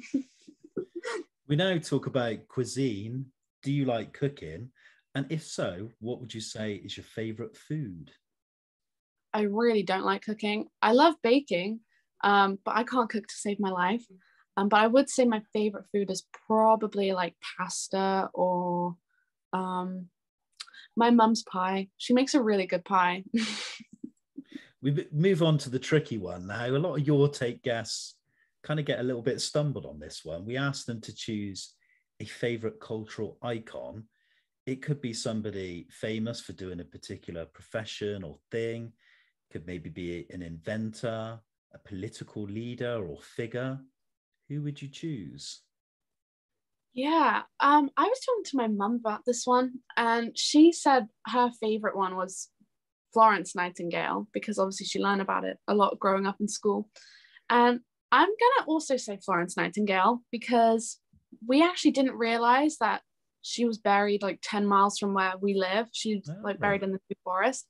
We now talk about cuisine. Do you like cooking? And if so, what would you say is your favorite food? I really don't like cooking. I love baking, but I can't cook to save my life. But I would say my favorite food is probably like pasta or my mum's pie. She makes a really good pie. We move on to the tricky one now. A lot of Your Take guests kind of get a little bit stumbled on this one. We asked them to choose a favorite cultural icon. It could be somebody famous for doing a particular profession or thing. Could maybe be an inventor, a political leader or figure. Who would you choose? Yeah, I was talking to my mum about this one, and she said her favorite one was Florence Nightingale, because obviously she learned about it a lot growing up in school. And I'm gonna also say Florence Nightingale, because we actually didn't realize that she was buried like 10 miles from where we live. She's like buried in the New Forest,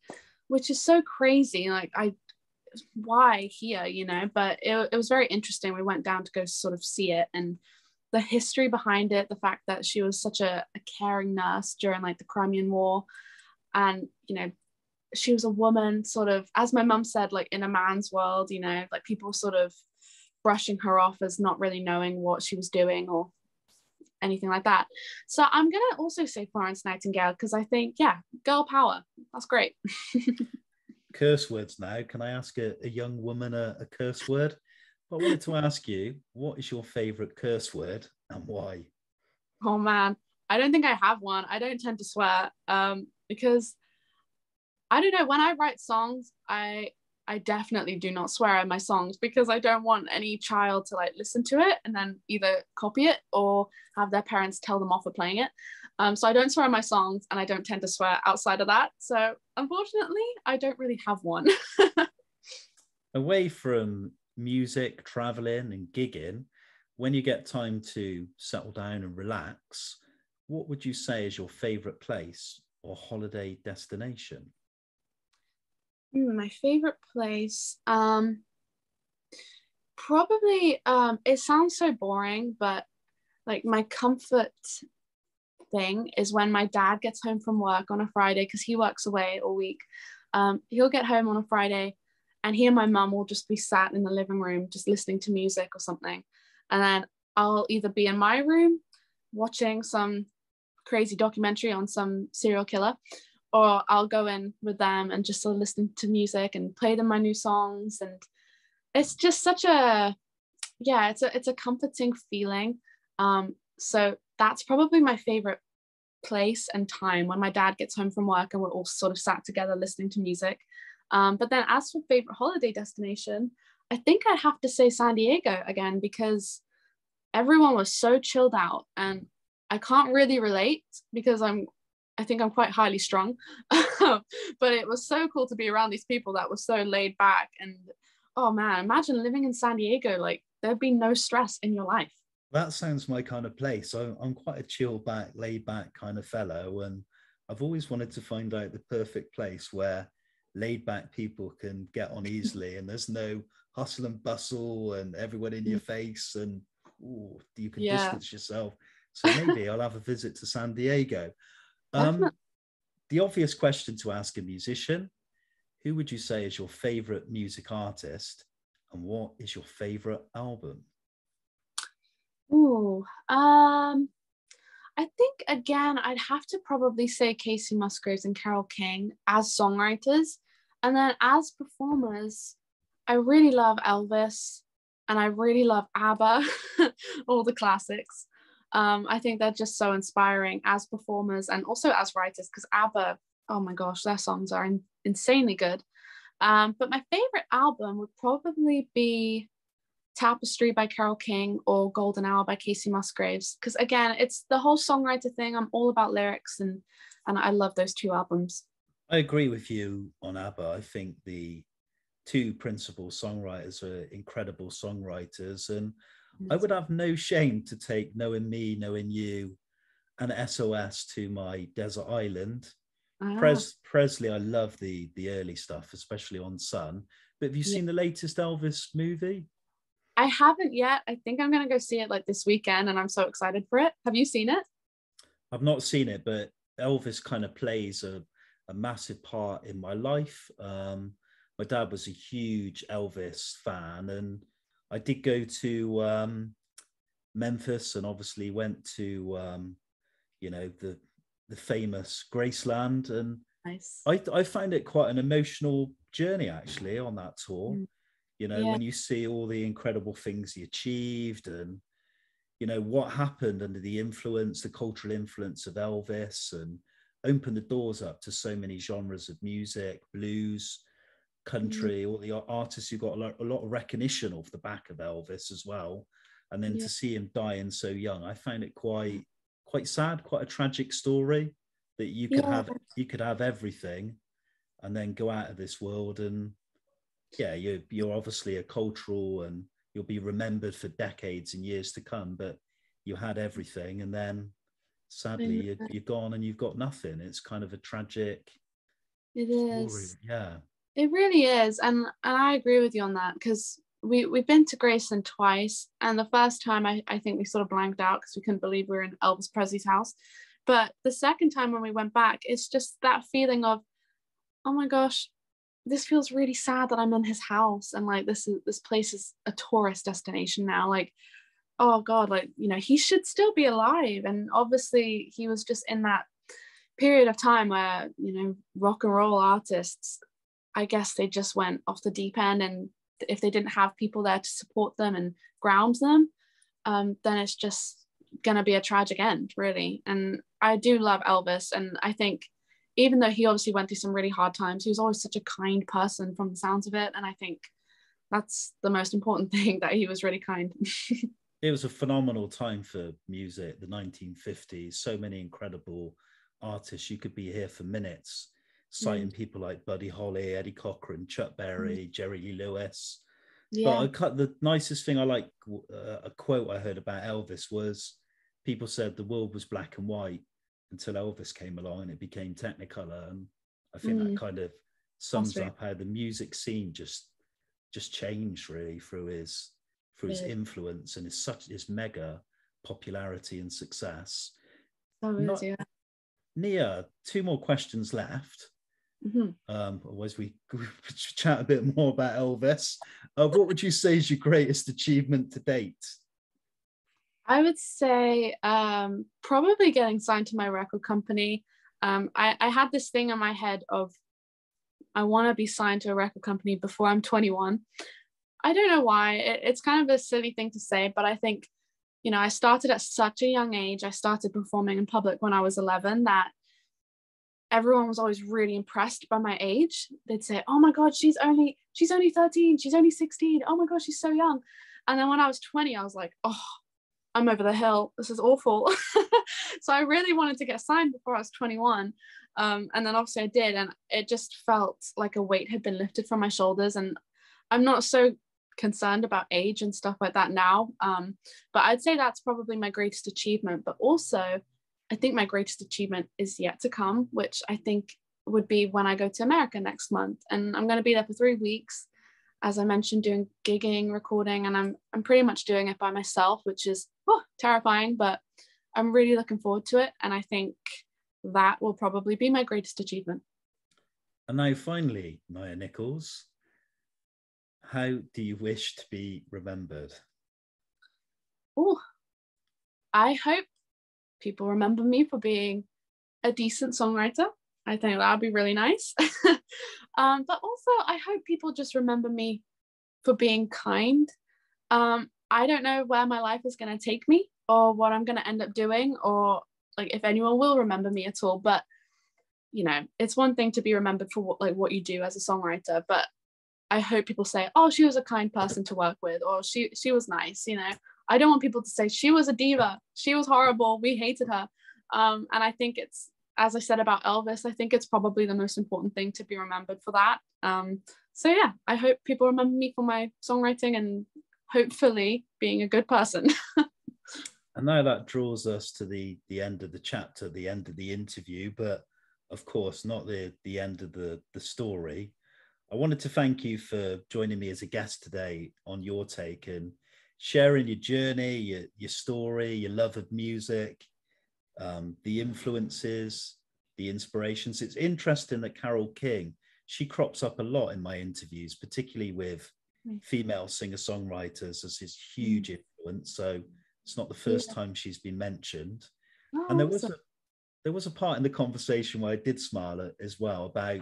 which is so crazy. Like, why here, you know? But it was very interesting. We went down to go sort of see it, and the history behind it, the fact that she was such a caring nurse during like the Crimean War. And, you know, she was a woman sort of, as my mum said, like in a man's world, you know, like people sort of brushing her off as not really knowing what she was doing or anything like that. So I'm going to also say Florence Nightingale, because I think, yeah, girl power. That's great. Curse words now. Can I ask a young woman a curse word? I wanted to ask you, what is your favorite curse word and why? Oh man, I don't think I have one. I don't tend to swear because I don't know, when I write songs, I definitely do not swear in my songs, because I don't want any child to like listen to it and then either copy it or have their parents tell them off for playing it. So I don't swear in my songs, and I don't tend to swear outside of that. So unfortunately, I don't really have one. Away from music, traveling and gigging, when you get time to settle down and relax, what would you say is your favorite place or holiday destination? My favorite place, probably, it sounds so boring, but like my comfort thing is when my dad gets home from work on a Friday, because he works away all week. He'll get home on a Friday, and he and my mum will just be sat in the living room just listening to music or something. And then I'll either be in my room watching some crazy documentary on some serial killer, or I'll go in with them and just sort of listen to music and play them my new songs. And it's just such a, yeah, it's a comforting feeling. So that's probably my favorite place and time, when my dad gets home from work and we're all sort of sat together listening to music. But then as for favorite holiday destination, I think I'd have to say San Diego again, because everyone was so chilled out, and I can't really relate because I think I'm quite highly strung. But it was so cool to be around these people that were so laid back. And oh man, imagine living in San Diego. Like, there'd be no stress in your life. That sounds my kind of place. I'm quite a chill back, laid back kind of fellow, and I've always wanted to find out the perfect place where laid back people can get on easily, and there's no hustle and bustle and everyone in your face, and you can distance yourself. So maybe I'll have a visit to San Diego. The obvious question to ask a musician: who would you say is your favorite music artist, and what is your favorite album? I think again I'd have to probably say Casey Musgraves and Carole King as songwriters, and then as performers, I really love Elvis. and I really love ABBA, all the classics. I think they're just so inspiring as performers and also as writers, because ABBA, oh my gosh, their songs are insanely good. But my favorite album would probably be Tapestry by Carole King or Golden Hour by Casey Musgraves, because again, it's the whole songwriter thing. I'm all about lyrics, and I love those two albums. I agree with you on ABBA. I think the two principal songwriters are incredible songwriters, and I would have no shame to take Knowing Me, Knowing You and SOS to my desert island. Presley, I love the early stuff, especially on Sun. But have you seen the latest Elvis movie? I haven't yet. I think I'm going to go see it like this weekend, and I'm so excited for it. Have you seen it? I've not seen it, but Elvis kind of plays a massive part in my life. My dad was a huge Elvis fan, and I did go to Memphis, and obviously went to the famous Graceland, and nice. I found it quite an emotional journey actually on that tour. When you see all the incredible things he achieved, and what happened under the influence, the cultural influence of Elvis, and opened the doors up to so many genres of music, blues, country, all the artists who got a lot of recognition off the back of Elvis as well. And then to see him dying so young, I found it quite sad, quite a tragic story, that you could have everything and then go out of this world, and you're obviously a cultural, and you'll be remembered for decades and years to come, but you had everything, and then sadly you're gone and you've got nothing. It's kind of a tragic story. It really is, and I agree with you on that, because we've been to Graceland twice, and the first time I think we sort of blanked out because we couldn't believe we were in Elvis Presley's house. But the second time when we went back, it's just that feeling of, oh my gosh, this feels really sad that I'm in his house, and like this place is a tourist destination now. Like, oh God, like, he should still be alive. And obviously he was just in that period of time where, rock and roll artists, I guess they just went off the deep end, and if they didn't have people there to support them and ground them, then it's just gonna be a tragic end, really. And I do love Elvis, and I think even though he obviously went through some really hard times, he was always such a kind person from the sounds of it, and I think that's the most important thing, that he was really kind. It was a phenomenal time for music, the 1950s. So many incredible artists. You could be here for minutes citing people like Buddy Holly, Eddie Cochran, Chuck Berry, Jerry Lee Lewis. But the nicest thing I like, a quote I heard about Elvis was, people said the world was black and white until Elvis came along and it became Technicolor. And I think that kind of sums up how the music scene just changed really through his influence and his mega popularity and success. Nia, two more questions left. Otherwise we chat a bit more about Elvis. What would you say is your greatest achievement to date? I would say probably getting signed to my record company. I had this thing in my head of, I want to be signed to a record company before I'm 21. I don't know why. It's kind of a silly thing to say, but I think, I started at such a young age. I started performing in public when I was 11, that everyone was always really impressed by my age. They'd say, oh my God, she's only 13, she's only 16. Oh my God, she's so young. And then when I was 20, I was like, oh, I'm over the hill. This is awful. So I really wanted to get signed before I was 21. And then obviously I did. And it just felt like a weight had been lifted from my shoulders. And I'm not so concerned about age and stuff like that now. But I'd say that's probably my greatest achievement. But also, I think my greatest achievement is yet to come, which I think would be when I go to America next month. And I'm going to be there for 3 weeks, as I mentioned, doing gigging, recording, and I'm pretty much doing it by myself, which is terrifying, but I'm really looking forward to it. And I think that will probably be my greatest achievement. And now finally, Nia Nicholls, how do you wish to be remembered? Oh, I hope people remember me for being a decent songwriter. I think that would be really nice. But also, I hope people just remember me for being kind I don't know where my life is going to take me or what I'm going to end up doing, or like if anyone will remember me at all. But you know, it's one thing to be remembered for what you do as a songwriter, but I hope people say, oh, she was a kind person to work with, or she was nice. You know, I don't want people to say she was a diva, she was horrible, we hated her. And I think it's, as I said about Elvis, I think it's probably the most important thing to be remembered for that. So yeah, I hope people remember me for my songwriting and hopefully being a good person. And now that draws us to the end of the chapter, the end of the interview, but of course not the end of the story. I wanted to thank you for joining me as a guest today on Your Take and sharing your journey, your story, your love of music, the influences, the inspirations. It's interesting that Carole King, she crops up a lot in my interviews, particularly with female singer-songwriters as his huge influence. So it's not the first time she's been mentioned. Oh, and awesome. there was a part in the conversation where I did smile at as well about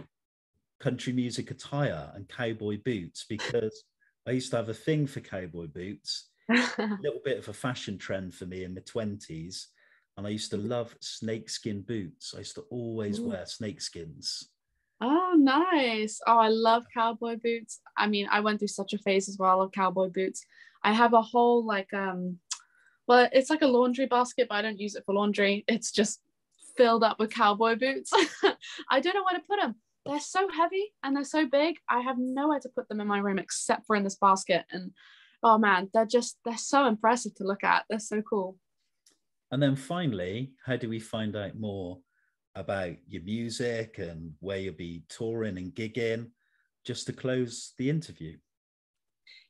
country music attire and cowboy boots, because I used to have a thing for cowboy boots, a little bit of a fashion trend for me in my 20s. And I used to love snakeskin boots. I used to always wear snakeskins. Oh, nice. Oh, I love cowboy boots. I mean, I went through such a phase as well of cowboy boots. I have a whole well, it's like a laundry basket, but I don't use it for laundry. It's just filled up with cowboy boots. I don't know where to put them. They're so heavy and they're so big. I have nowhere to put them in my room except for in this basket. And oh man, they're so impressive to look at. They're so cool. And then finally, how do we find out more about your music and where you'll be touring and gigging, just to close the interview?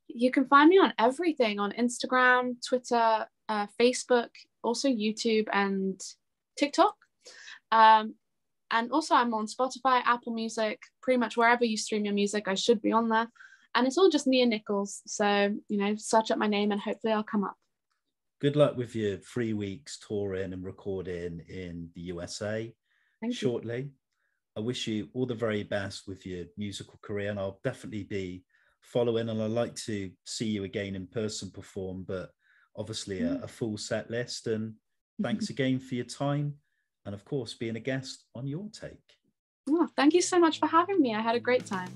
You can find me on everything, on Instagram, Twitter, Facebook, also YouTube and TikTok. And also I'm on Spotify, Apple Music, pretty much wherever you stream your music, I should be on there. And it's all just Nia Nicholls. So, you know, search up my name and hopefully I'll come up. Good luck with your 3 weeks touring and recording in the USA shortly. I wish you all the very best with your musical career, and I'll definitely be following, and I'd like to see you again in person perform, but obviously a full set list. And thanks again for your time, and of course being a guest on Your Take. Oh, thank you so much for having me. I had a great time.